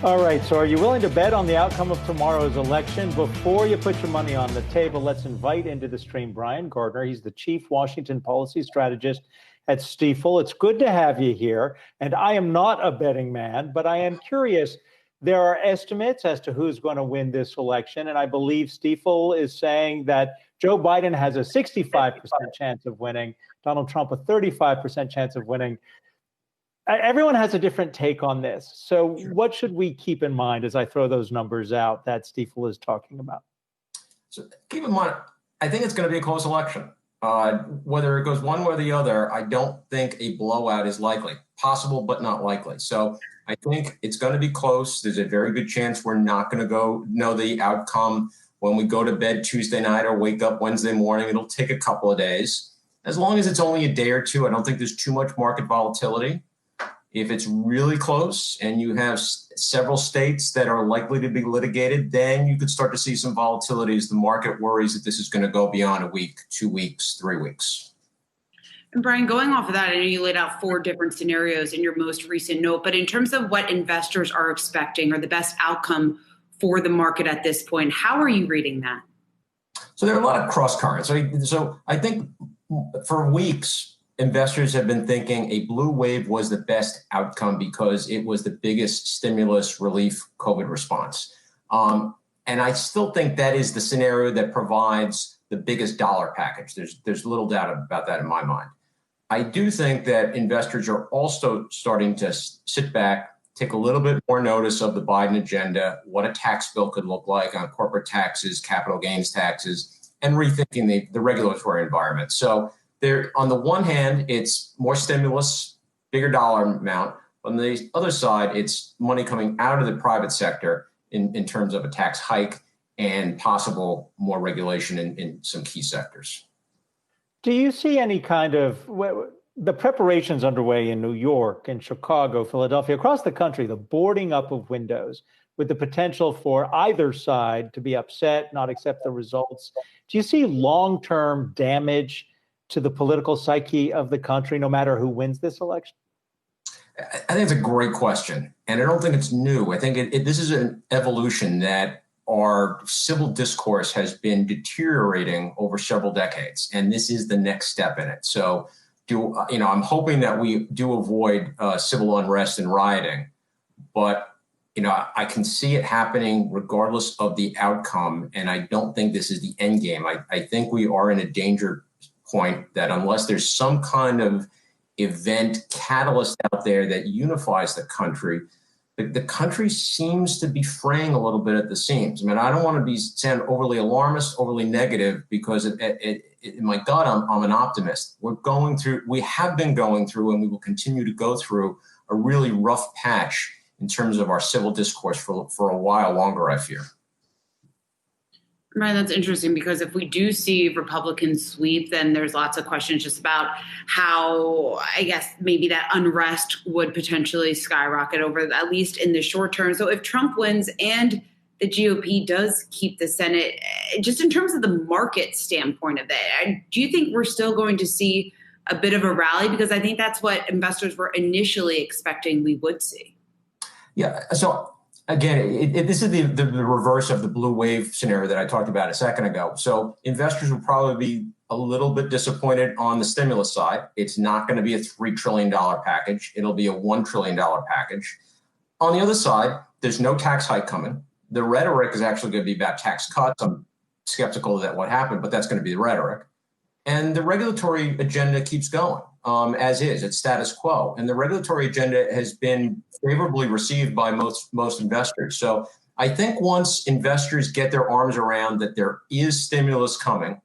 All right, so are you willing to bet on the outcome of tomorrow's election? Before you put your money on the table, let's invite into the stream Brian Gardner. He's the Chief Washington Policy Strategist at Stifel. It's good to have you here. And I am not a betting man, but I am curious. There are estimates as to who's going to win this election. And I believe Stifel is saying that Joe Biden has a 65% chance of winning, Donald Trump a 35% chance of winning. Everyone has a different take on this. So what should we keep in mind as I throw those numbers out that Stifel is talking about? So keep in mind, I think it's going to be a close election. Whether it goes one way or the other, I don't think a blowout is likely. Possible, but not likely. So I think it's going to be close. There's a very good chance we're not going to know the outcome when we go to bed Tuesday night or wake up Wednesday morning. It'll take a couple of days. As long as it's only a day or two, I don't think there's too much market volatility. If it's really close and you have several states that are likely to be litigated, then you could start to see some volatility as the market worries that this is going to go beyond a week, 2 weeks, 3 weeks. And Brian, going off of that, I know you laid out 4 different scenarios in your most recent note, but in terms of what investors are expecting or the best outcome for the market at this point, how are you reading that? So there are a lot of cross currents. So I think for weeks, investors have been thinking a blue wave was the best outcome because it was the biggest stimulus relief COVID response. And I still think that is the scenario that provides the biggest dollar package. There's little doubt about that in my mind. I do think that investors are also starting to sit back, take a little bit more notice of the Biden agenda, what a tax bill could look like on corporate taxes, capital gains taxes, and rethinking the regulatory environment. So there, on the one hand, it's more stimulus, bigger dollar amount. On the other side, it's money coming out of the private sector in terms of a tax hike and possible more regulation in some key sectors. Do you see any kind of the preparations underway in New York and Chicago, Philadelphia, across the country, the boarding up of windows with the potential for either side to be upset, not accept the results? Do you see long-term damage to the political psyche of the country, no matter who wins this election? I think it's a great question, and I don't think it's new. I think this is an evolution that our civil discourse has been deteriorating over several decades, and this is the next step in it. So, I'm hoping that we do avoid civil unrest and rioting, but I can see it happening regardless of the outcome, and I don't think this is the end game. I think we are in a danger point that unless there's some kind of event catalyst out there that unifies the country, the country seems to be fraying a little bit at the seams. I mean, I don't want to sound overly alarmist, overly negative, because in my gut, I'm an optimist. We have been going through, and we will continue to go through a really rough patch in terms of our civil discourse for a while longer, I fear. Right, that's interesting, because if we do see Republicans sweep, then there's lots of questions just about how, I guess, maybe that unrest would potentially skyrocket over, at least in the short term. So if Trump wins and the GOP does keep the Senate, just in terms of the market standpoint of it, do you think we're still going to see a bit of a rally? Because I think that's what investors were initially expecting we would see. Yeah, so again, this is the reverse of the blue wave scenario that I talked about a second ago. So investors will probably be a little bit disappointed on the stimulus side. It's not going to be a $3 trillion package. It'll be a $1 trillion package. On the other side, there's no tax hike coming. The rhetoric is actually going to be about tax cuts. I'm skeptical that what happened, but that's going to be the rhetoric. And the regulatory agenda keeps going as is. It's status quo. And the regulatory agenda has been favorably received by most investors. So I think once investors get their arms around that there is stimulus coming,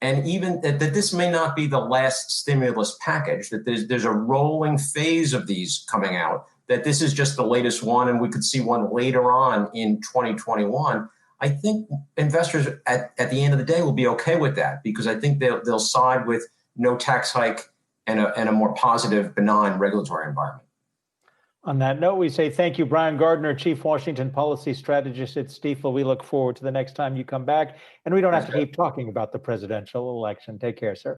and even that this may not be the last stimulus package, that there's a rolling phase of these coming out, that this is just the latest one and we could see one later on in 2021, I think investors at the end of the day will be okay with that, because I think they'll side with no tax hike and a more positive, benign regulatory environment. On that note, we say thank you, Brian Gardner, Chief Washington Policy Strategist at Stifel. We look forward to the next time you come back, and we don't have to keep talking about the presidential election. Take care, sir.